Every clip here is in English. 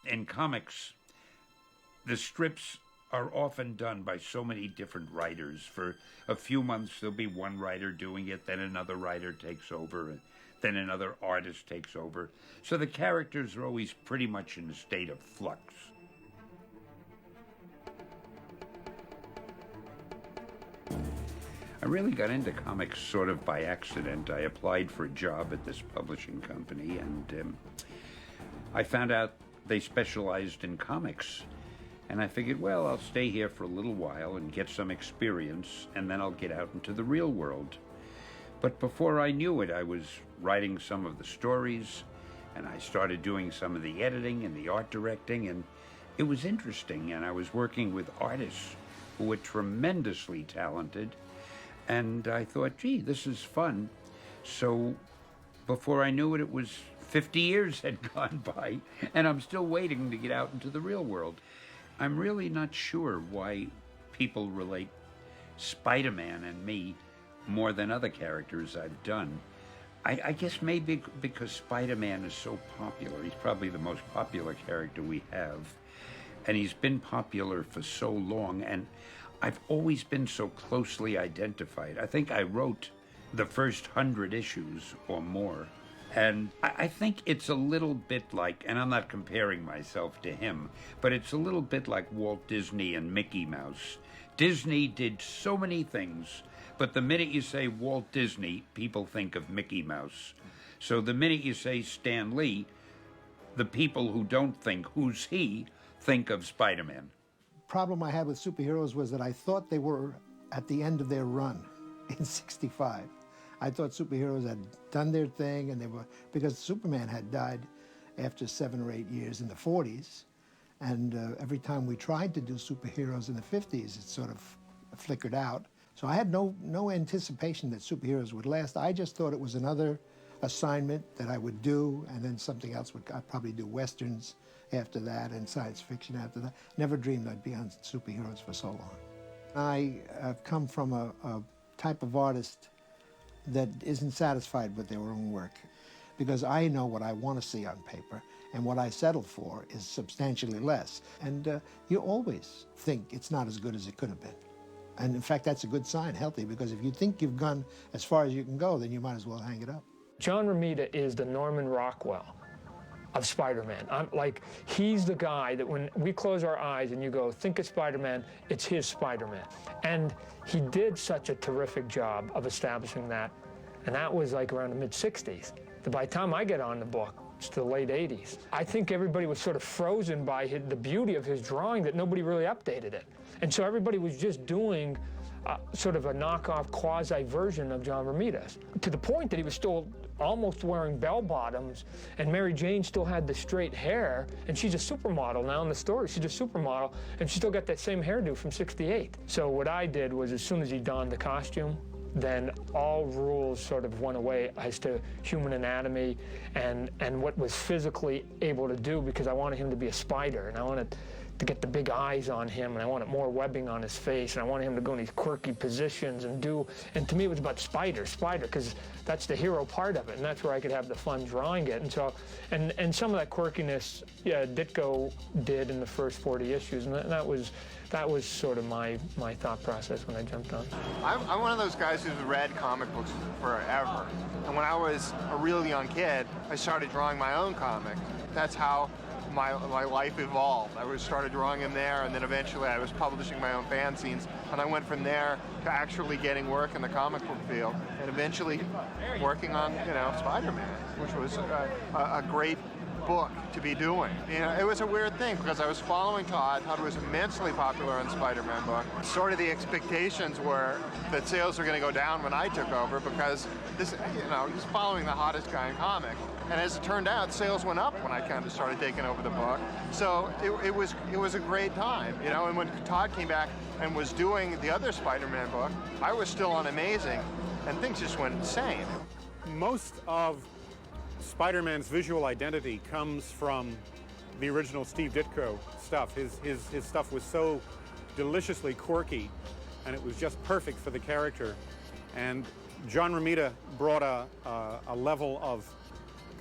In comics, the strips are often done by so many different writers. For a few months, there'll be one writer doing it, then another writer takes over, and then another artist takes over. So the characters are always pretty much in a state of flux. I really got into comics sort of by accident. I applied for a job at this publishing company, and I found out they specialized in comics. And I figured, well, I'll stay here for a little while and get some experience, and then I'll get out into the real world. But before I knew it, I was writing some of the stories, and I started doing some of the editing and the art directing, and it was interesting. And I was working with artists who were tremendously talented, and I thought, gee, this is fun. So before I knew it, it was 50 years had gone by, and I'm still waiting to get out into the real world. I'm really not sure why people relate Spider-Man and me more than other characters I've done. I guess maybe because Spider-Man is so popular. He's probably the most popular character we have. And he's been popular for so long, and I've always been so closely identified. I think I wrote the first 100 issues or more. And I think it's a little bit like, and I'm not comparing myself to him, but it's a little bit like Walt Disney and Mickey Mouse. Disney did so many things, but the minute you say Walt Disney, people think of Mickey Mouse. So the minute you say Stan Lee, the people who don't think, who's he, think of Spider-Man. The problem I had with superheroes was that I thought they were at the end of their run in '65. I thought superheroes had done their thing, and they were, because Superman had died after 7 or 8 years in the 40s, and every time we tried to do superheroes in the 50s, it sort of flickered out. So I had no anticipation that superheroes would last. I just thought it was another assignment that I would do, and then something else I'd probably do westerns after that and science fiction after that. Never dreamed I'd be on superheroes for so long. I come from a type of artist that isn't satisfied with their own work, because I know what I want to see on paper, and what I settle for is substantially less. And you always think it's not as good as it could have been. And in fact, that's a good sign, healthy, because if you think you've gone as far as you can go, then you might as well hang it up. John Romita is the Norman Rockwell of Spider-Man. He's the guy that when we close our eyes and you go, think of Spider-Man, it's his Spider-Man. And he did such a terrific job of establishing that, and that was like around the mid-'60s. By the time I get on the book, it's the late '80s. I think everybody was sort of frozen by the beauty of his drawing, that nobody really updated it. And so everybody was just doing sort of a knockoff quasi-version of John Romita's, to the point that he was still almost wearing bell-bottoms, and Mary Jane still had the straight hair, and she's a supermodel now in the story. She's a supermodel, and she still got that same hairdo from '68. So what I did was, as soon as he donned the costume, then all rules sort of went away as to human anatomy and what was physically able to do, because I wanted him to be a spider, and I wanted to get the big eyes on him, and I wanted more webbing on his face, and I wanted him to go in these quirky positions and to me it was about spider, because that's the hero part of it, and that's where I could have the fun drawing it. And so, and some of that quirkiness, yeah, Ditko did in the first 40 issues, and that was sort of my thought process when I jumped on. I'm one of those guys who's read comic books forever, and when I was a real young kid, I started drawing my own comic. That's how my life evolved. I started drawing in there, and then eventually I was publishing my own fanzines, and I went from there to actually getting work in the comic book field, and eventually working on, Spider-Man, which was a great book to be doing. It was a weird thing, because I was following Todd. Todd was immensely popular on the Spider-Man book. Sort of the expectations were that sales were going to go down when I took over, because this, he's following the hottest guy in comics. And as it turned out, sales went up when I kind of started taking over the book. So it was a great time, And when Todd came back and was doing the other Spider-Man book, I was still on Amazing, and things just went insane. Most of Spider-Man's visual identity comes from the original Steve Ditko stuff. His stuff was so deliciously quirky, and it was just perfect for the character. And John Romita brought a level of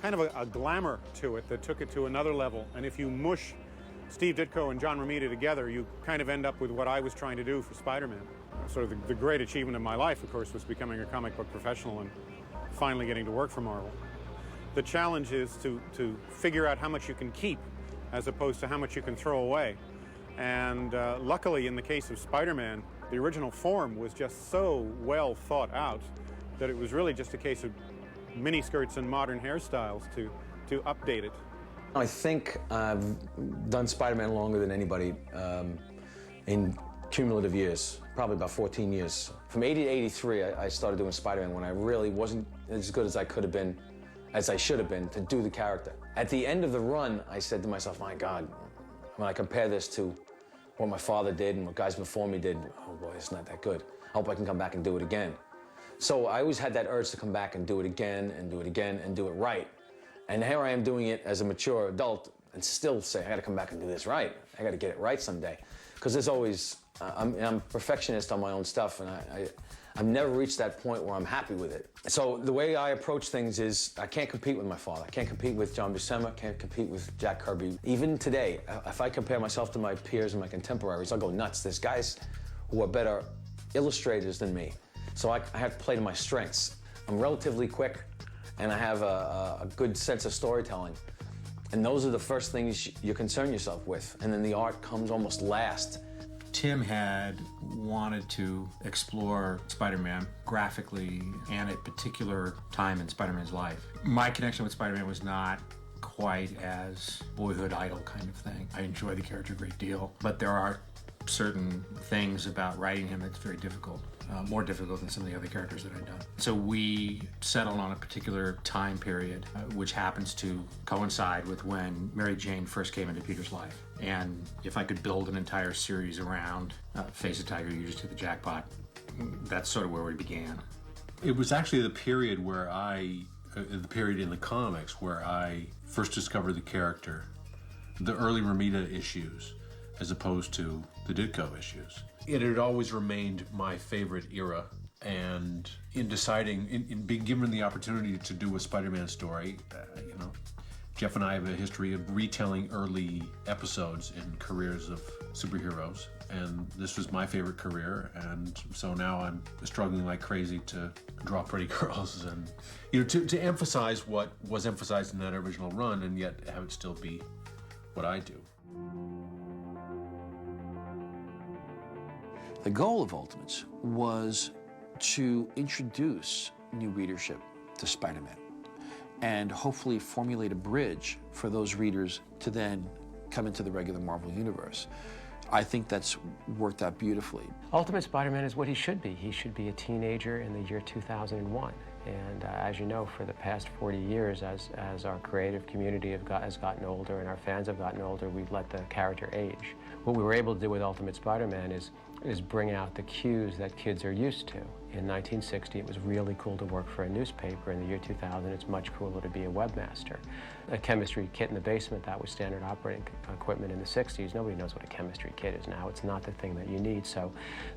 kind of a glamour to it that took it to another level. And if you mush Steve Ditko and John Romita together, you kind of end up with what I was trying to do for Spider-Man. Sort of the great achievement of my life, of course, was becoming a comic book professional and finally getting to work for Marvel. The challenge is to figure out how much you can keep as opposed to how much you can throw away. And luckily, in the case of Spider-Man, the original form was just so well thought out that it was really just a case of miniskirts and modern hairstyles to update it. I think I've done Spider-Man longer than anybody in cumulative years, probably about 14 years. From 80 to 83, I started doing Spider-Man when I really wasn't as good as I could have been, as I should have been, to do the character. At the end of the run, I said to myself, my God, when I compare this to what my father did and what guys before me did, oh boy, it's not that good. I hope I can come back and do it again. So I always had that urge to come back and do it again and do it again and do it right. And here I am doing it as a mature adult and still say, I gotta come back and do this right. I gotta get it right someday. Because there's always, I'm a perfectionist on my own stuff, and I've never reached that point where I'm happy with it. So the way I approach things is, I can't compete with my father. I can't compete with John Buscema, can't compete with Jack Kirby. Even today, if I compare myself to my peers and my contemporaries, I'll go nuts. There's guys who are better illustrators than me. So I have to play to my strengths. I'm relatively quick, and I have a good sense of storytelling. And those are the first things you concern yourself with. And then the art comes almost last. Tim had wanted to explore Spider-Man graphically and a particular time in Spider-Man's life. My connection with Spider-Man was not quite as boyhood idol kind of thing. I enjoy the character a great deal, but there are certain things about writing him that's very difficult. More difficult than some of the other characters that I've done. So we settled on a particular time period, which happens to coincide with when Mary Jane first came into Peter's life. And if I could build an entire series around Face a Tiger, You Just Hit the Jackpot, that's sort of where we began. It was actually the period where the period in the comics where I first discovered the character, the early Romita issues, as opposed to the Ditko issues. It had always remained my favorite era, and in deciding, in being given the opportunity to do a Spider-Man story, Jeff and I have a history of retelling early episodes in careers of superheroes, and this was my favorite career, and so now I'm struggling like crazy to draw pretty girls and, to emphasize what was emphasized in that original run, and yet have it still be what I do. The goal of Ultimates was to introduce new readership to Spider-Man and hopefully formulate a bridge for those readers to then come into the regular Marvel Universe. I think that's worked out beautifully. Ultimate Spider-Man is what he should be. He should be a teenager in the year 2001. And as you know, for the past 40 years, as our creative community has gotten older and our fans have gotten older, we've let the character age. What we were able to do with Ultimate Spider-Man is bring out the cues that kids are used to. In 1960, it was really cool to work for a newspaper. In the year 2000, it's much cooler to be a webmaster. A chemistry kit in the basement, that was standard operating equipment in the 60s. Nobody knows what a chemistry kit is now. It's not the thing that you need. So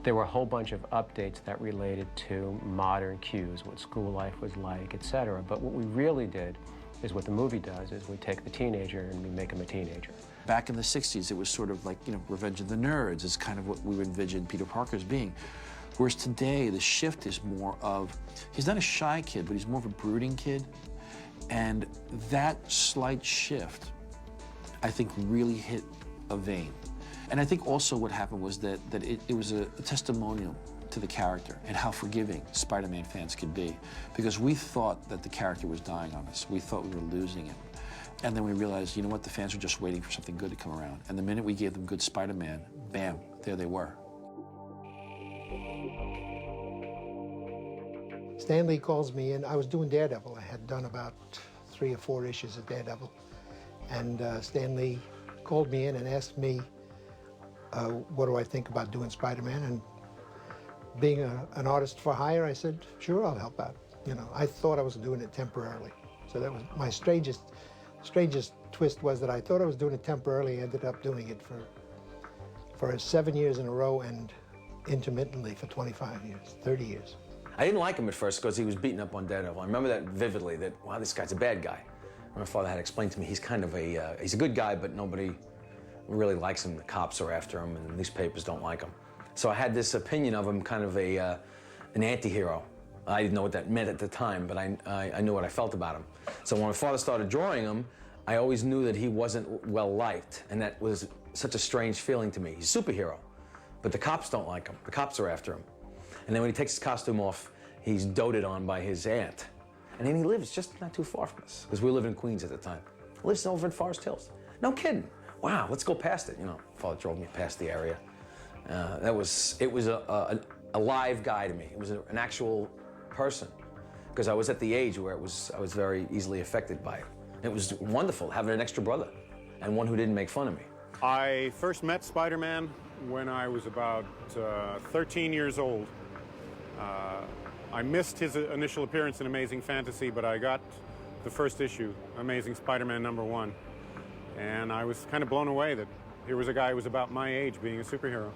there were a whole bunch of updates that related to modern cues, what school life was like, etc. But what we really did is what the movie does, is we take the teenager and we make him a teenager. Back in the 60s, it was sort of like, Revenge of the Nerds is kind of what we envisioned Peter Parker as being. Whereas today, the shift is more of, he's not a shy kid, but he's more of a brooding kid. And that slight shift, I think, really hit a vein. And I think also what happened was that it was a testimonial to the character and how forgiving Spider-Man fans could be. Because we thought that the character was dying on us. We thought we were losing him. And then we realized, you know what, the fans were just waiting for something good to come around. And the minute we gave them good Spider-Man, bam, there they were. Stan Lee calls me in. I was doing Daredevil. I had done about 3 or 4 issues of Daredevil. And Stan Lee called me in and asked me, what do I think about doing Spider-Man? And being an artist for hire, I said, sure, I'll help out. I thought I was doing it temporarily. So that was my strangest twist, was that I thought I was doing it temporarily, ended up doing it for 7 years in a row and intermittently for 25 years, 30 years. I didn't like him at first because he was beating up on Daredevil. I remember that vividly, that, wow, this guy's a bad guy. My father had explained to me he's kind of he's a good guy, but nobody really likes him. The cops are after him, and the newspapers don't like him. So I had this opinion of him, kind of an anti-hero. I didn't know what that meant at the time, but I knew what I felt about him. So when my father started drawing him, I always knew that he wasn't well-liked, and that was such a strange feeling to me. He's a superhero, but the cops don't like him. The cops are after him. And then when he takes his costume off, he's doted on by his aunt. And then he lives just not too far from us, because we lived in Queens at the time. He lives over in Forest Hills. No kidding. Wow, let's go past it. You know, father drove me past the area. It was a live guy to me. It was an actual person, because I was at the age where I was very easily affected by it. It was wonderful having an extra brother, and one who didn't make fun of me. I first met Spider-Man when I was about 13 years old. I missed his initial appearance in Amazing Fantasy, but I got the first issue, Amazing Spider-Man #1. And I was kind of blown away that here was a guy who was about my age being a superhero.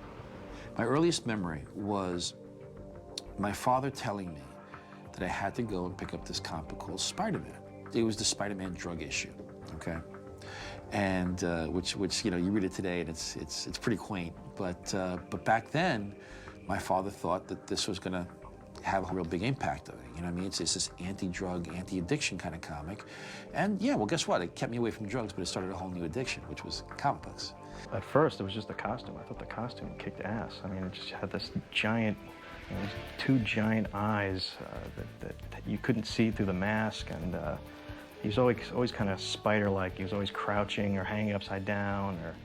My earliest memory was my father telling me that I had to go and pick up this comic book called Spider-Man. It was the Spider-Man drug issue, okay? And which you know, you read it today and it's pretty quaint. But back then, my father thought that this was gonna have a real big impact on it. You know what I mean? It's this anti-drug, anti-addiction kind of comic. And yeah, well, guess what? It kept me away from drugs, but it started a whole new addiction, which was comic books. At first, it was just the costume. I thought the costume kicked ass. I mean, it just had this giant, you know, these two giant eyes that you couldn't see through the mask, and he was always kind of spider-like. He was always crouching or hanging upside down or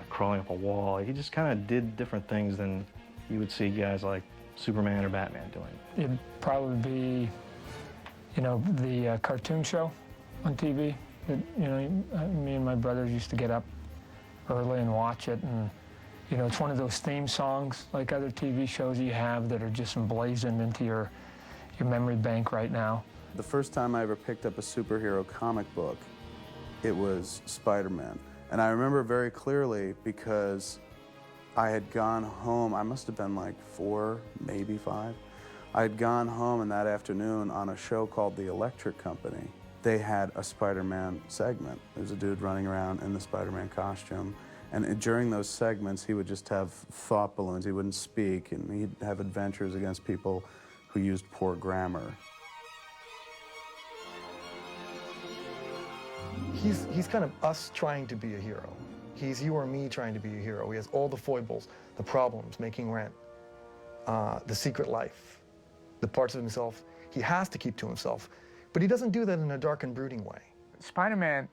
crawling up a wall. He just kind of did different things than you would see guys like Superman or Batman doing. It'd probably be, you know, the cartoon show on TV. That, you know, me and my brothers used to get up early and watch it, and you know, it's one of those theme songs like other TV shows you have that are just emblazoned into your memory bank right now. The first time I ever picked up a superhero comic book, it was Spider-Man. And I remember very clearly because I had gone home, I must have been like 4, maybe 5. I had gone home, and that afternoon on a show called The Electric Company, they had a Spider-Man segment. There's a dude running around in the Spider-Man costume, and during those segments, he would just have thought balloons. He wouldn't speak, and he'd have adventures against people who used poor grammar. He's kind of us trying to be a hero. He's you or me trying to be a hero. He has all the foibles, the problems, making rent, the secret life, the parts of himself he has to keep to himself. But he doesn't do that in a dark and brooding way. Spider-Man,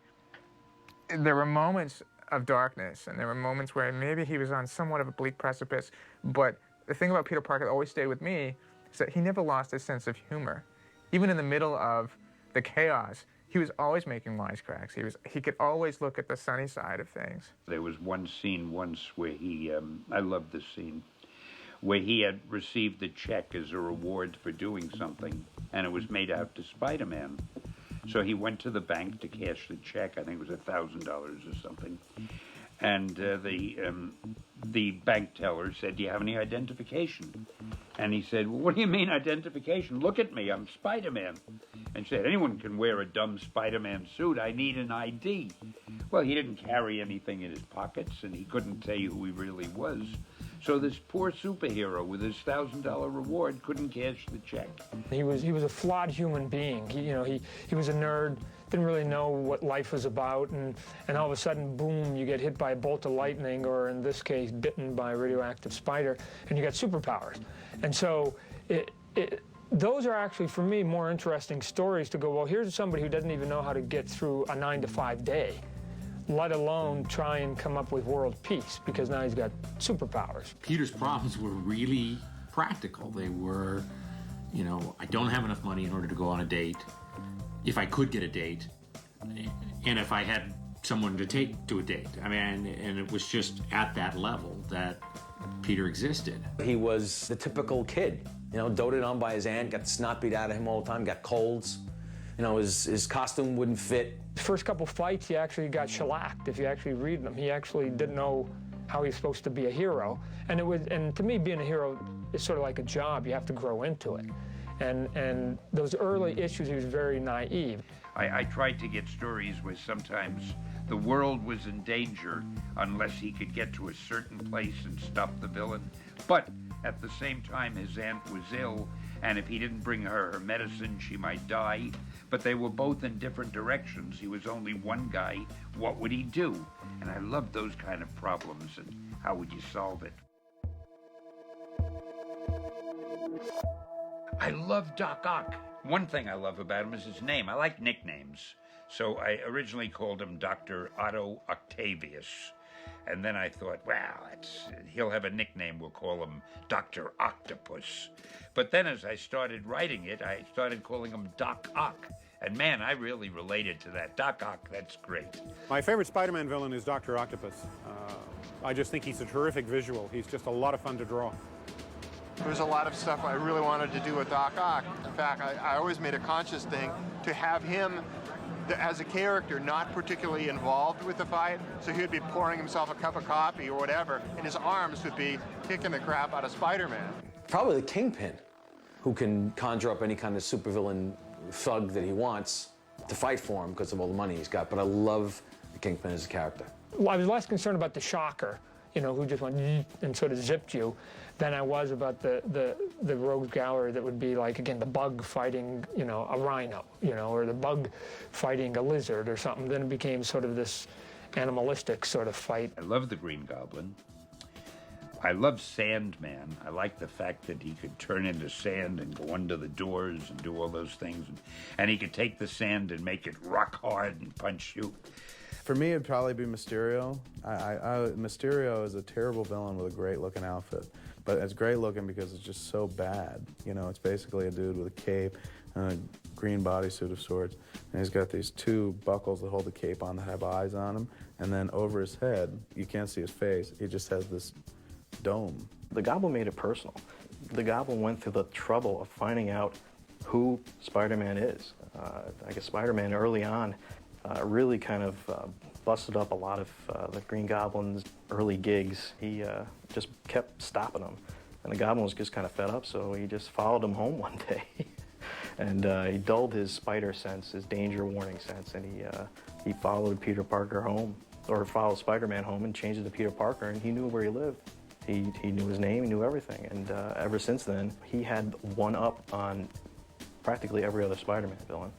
there were moments of darkness, and there were moments where maybe he was on somewhat of a bleak precipice, but the thing about Peter Parker that always stayed with me is that he never lost his sense of humor. Even in the middle of the chaos, he was always making wisecracks. He could always look at the sunny side of things. There was one scene once where he, I love this scene, where he had received the check as a reward for doing something, and it was made out to Spider-Man. So he went to the bank to cash the check. I think it was $1,000 or something. And the bank teller said, "Do you have any identification?" And he said, "Well, what do you mean identification? Look at me, I'm Spider-Man." And she said, "Anyone can wear a dumb Spider-Man suit. I need an ID." Well, he didn't carry anything in his pockets, and he couldn't tell you who he really was. So this poor superhero with his $1,000 reward couldn't cash the check. He was a flawed human being. He was a nerd, didn't really know what life was about, and all of a sudden, boom, you get hit by a bolt of lightning, or in this case, bitten by a radioactive spider, and you got superpowers. And so those are actually, for me, more interesting stories to go, well, here's somebody who doesn't even know how to get through a 9-to-5 day, let alone try and come up with world peace, because now he's got superpowers. Peter's problems were really practical. They were, you know, I don't have enough money in order to go on a date. If I could get a date, and if I had someone to take to a date. I mean, and it was just at that level that Peter existed. He was the typical kid, you know, doted on by his aunt, got snot beat out of him all the time, got colds. You know, his costume wouldn't fit. The first couple fights, he actually got shellacked. If you actually read them, he actually didn't know how he's supposed to be a hero. And to me, being a hero is sort of like a job. You have to grow into it. And those early issues, he was very naive. I tried to get stories where sometimes the world was in danger unless he could get to a certain place and stop the villain. But at the same time, his aunt was ill, and if he didn't bring her medicine, she might die. But they were both in different directions. He was only one guy. What would he do? And I loved those kind of problems, and how would you solve it? I love Doc Ock. One thing I love about him is his name. I like nicknames. So I originally called him Dr. Otto Octavius. And then I thought, wow, he'll have a nickname. We'll call him Dr. Octopus. But then as I started writing it, I started calling him Doc Ock. And man, I really related to that. Doc Ock, that's great. My favorite Spider-Man villain is Dr. Octopus. I just think he's a terrific visual. He's just a lot of fun to draw. There's a lot of stuff I really wanted to do with Doc Ock. In fact, I always made a conscious thing to have him, as a character, not particularly involved with the fight. So he would be pouring himself a cup of coffee or whatever, and his arms would be kicking the crap out of Spider-Man. Probably the Kingpin, who can conjure up any kind of supervillain thug that he wants to fight for him because of all the money he's got. But I love the Kingpin as a character. Well, I was less concerned about the Shocker, you know, who just went and sort of zipped you, than I was about the rogues gallery that would be like, again, the bug fighting, you know, a rhino, you know, or the bug fighting a lizard or something. Then it became sort of this animalistic sort of fight. I love the Green Goblin. I love Sandman. I like the fact that he could turn into sand and go under the doors and do all those things. And he could take the sand and make it rock hard and punch you. For me, it'd probably be Mysterio. Mysterio is a terrible villain with a great-looking outfit. But it's great looking because it's just so bad. You know, it's basically a dude with a cape and a green bodysuit of sorts. And he's got these two buckles that hold the cape on that have eyes on him. And then over his head, you can't see his face, he just has this dome. The Goblin made it personal. The Goblin went through the trouble of finding out who Spider-Man is. I guess Spider-Man early on really kind of busted up a lot of the Green Goblin's early gigs. He just kept stopping them. And the Goblin was just kind of fed up, so he just followed him home one day. And he dulled his spider sense, his danger warning sense, and he followed Peter Parker home, or followed Spider-Man home and changed it to Peter Parker, and he knew where he lived. He knew his name, he knew everything, and ever since then, he had one up on practically every other Spider-Man villain.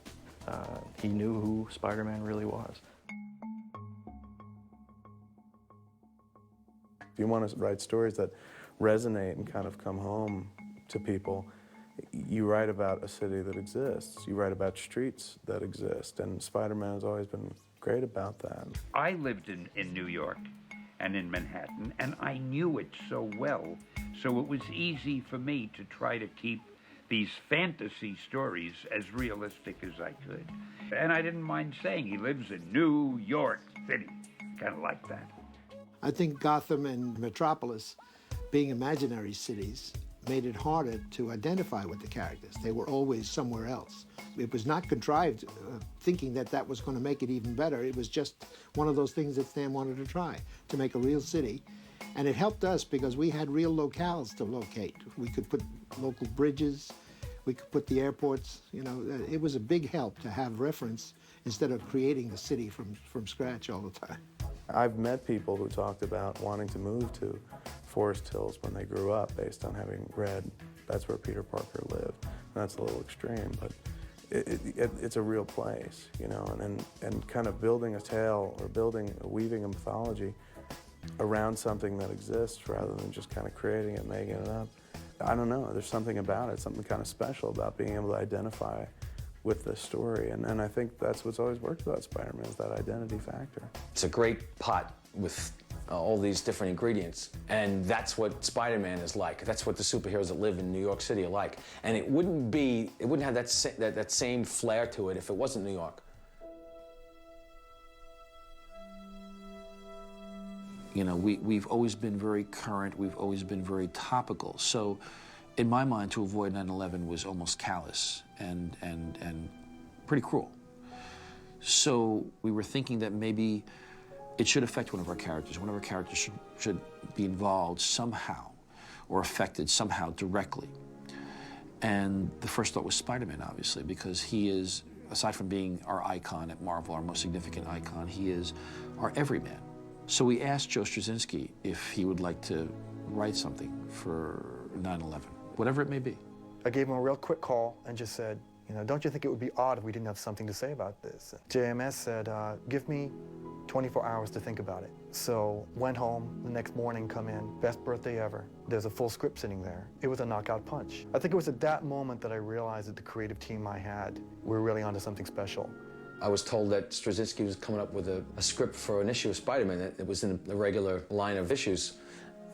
He knew who Spider-Man really was. If you want to write stories that resonate and kind of come home to people, you write about a city that exists. You write about streets that exist, and Spider-Man has always been great about that. I lived in New York and in Manhattan, and I knew it so well, so it was easy for me to try to keep these fantasy stories as realistic as I could. And I didn't mind saying he lives in New York City, kind of like that. I think Gotham and Metropolis, being imaginary cities, made it harder to identify with the characters. They were always somewhere else. It was not contrived thinking that that was going to make it even better. It was just one of those things that Stan wanted to try, to make a real city. And it helped us because we had real locales to locate. We could put local bridges, we could put the airports, you know. It was a big help to have reference instead of creating the city from scratch all the time. I've met people who talked about wanting to move to Forest Hills when they grew up based on having read that's where Peter Parker lived. And that's a little extreme, but it's a real place, you know, and kind of building a tale or weaving a mythology around something that exists rather than just kind of creating it, making it up. I don't know, there's something about it, something kind of special about being able to identify with this story. And I think that's what's always worked about Spider-Man, is that identity factor. It's a great pot with all these different ingredients, and that's what Spider-Man is like. That's what the superheroes that live in New York City are like. And it wouldn't have that same flair to it if it wasn't New York. You know, we've always been very current, we've always been very topical. So in my mind, to avoid 9/11 was almost callous and pretty cruel. So we were thinking that maybe it should affect one of our characters. One of our characters should be involved somehow or affected somehow directly. And the first thought was Spider-Man, obviously, because he is aside from being our icon at Marvel, our most significant icon, he is our everyman. So we asked Joe Straczynski if he would like to write something for 9/11, whatever it may be. I gave him a real quick call and just said, you know, don't you think it would be odd if we didn't have something to say about this? JMS said, give me 24 hours to think about it. So went home, the next morning come in, best birthday ever. There's a full script sitting there. It was a knockout punch. I think it was at that moment that I realized that the creative team I had were really onto something special. I was told that Straczynski was coming up with a script for an issue of Spider-Man. It was in the regular line of issues.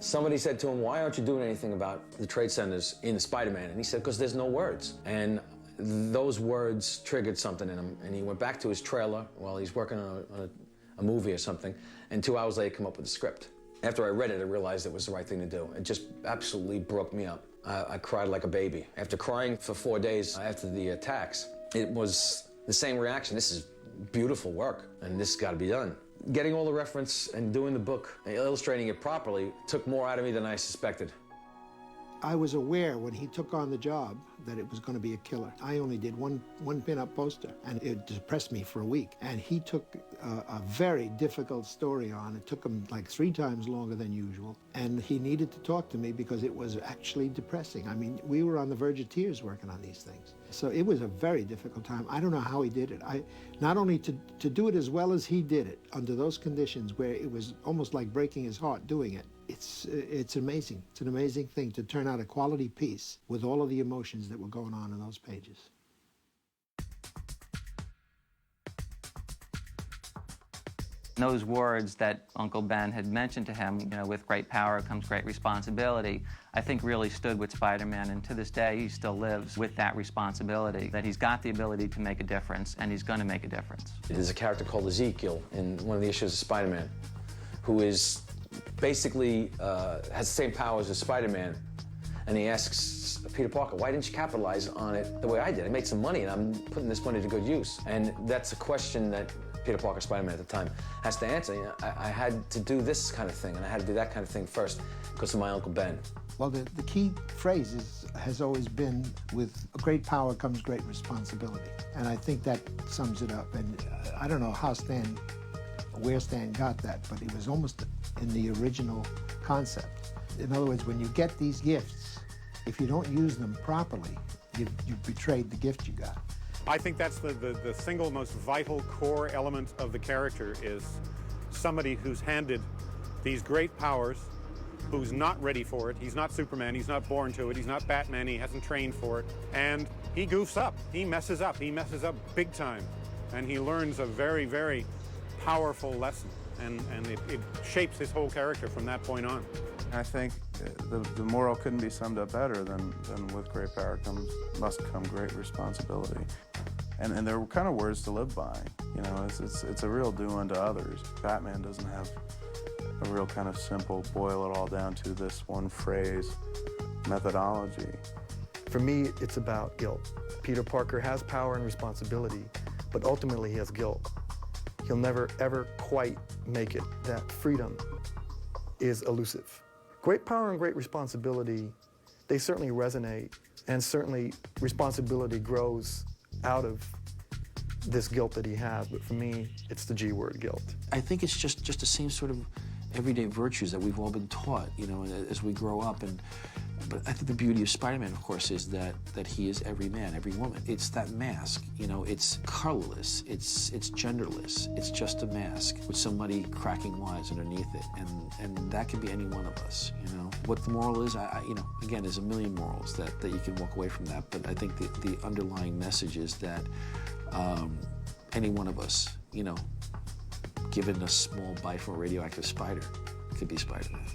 Somebody said to him, why aren't you doing anything about the trade centers in Spider-Man? And he said, because there's no words. And those words triggered something in him. And he went back to his trailer while he's working on a movie or something. And 2 hours later, he came up with the script. After I read it, I realized it was the right thing to do. It just absolutely broke me up. I cried like a baby. After crying for 4 days after the attacks, it was the same reaction. This is beautiful work, and this has got to be done. Getting all the reference and doing the book and illustrating it properly took more out of me than I suspected. I was aware when he took on the job that it was going to be a killer. I only did one pin-up poster, and it depressed me for a week. And he took a very difficult story on. It took him like 3 times longer than usual. And he needed to talk to me because it was actually depressing. I mean, we were on the verge of tears working on these things. So it was a very difficult time. I don't know how he did it. Not only to do it as well as he did it under those conditions where it was almost like breaking his heart doing it. It's amazing. It's an amazing thing to turn out a quality piece with all of the emotions that were going on in those pages. Those words that Uncle Ben had mentioned to him, you know, with great power comes great responsibility, I think really stood with Spider-Man, and to this day he still lives with that responsibility, that he's got the ability to make a difference, and he's going to make a difference. There's a character called Ezekiel in one of the issues of Spider-Man, who is basically has the same powers as Spider-Man, and he asks Peter Parker, why didn't you capitalize on it the way I did? I made some money, and I'm putting this money to good use. And that's a question that Peter Parker, Spider-Man at the time, has to answer. You know, I had to do this kind of thing, and I had to do that kind of thing first because of my Uncle Ben. Well, the key phrase has always been, with great power comes great responsibility. And I think that sums it up. And I don't know where Stan got that, but it was almost in the original concept. In other words, when you get these gifts, if you don't use them properly, you've betrayed the gift you got. I think that's the single most vital core element of the character, is somebody who's handed these great powers, who's not ready for it. He's not Superman, he's not born to it, he's not Batman, he hasn't trained for it, and he goofs up, he messes up big time, and he learns a very, very powerful lesson, and it shapes his whole character from that point on. I think the moral couldn't be summed up better than with great power must come great responsibility. And they're kind of words to live by. You know, it's a real do unto others. Batman doesn't have a real kind of simple, boil it all down to this one phrase methodology. For me, it's about guilt. Peter Parker has power and responsibility, but ultimately he has guilt. He'll never, ever quite make it. That freedom is elusive. Great power and great responsibility, they certainly resonate, and certainly responsibility grows out of this guilt that he has, but for me, it's the G word, guilt. I think it's just the same sort of everyday virtues that we've all been taught, you know, as we grow up. But I think the beauty of Spider-Man, of course, is that he is every man, every woman. It's that mask, you know, it's colorless, it's genderless. It's just a mask with somebody cracking wise underneath it, and that can be any one of us, you know. What the moral is, you know, again, there's a million morals that you can walk away from that, but I think the underlying message is that any one of us, you know, given a small bite from a radioactive spider, could be Spider-Man.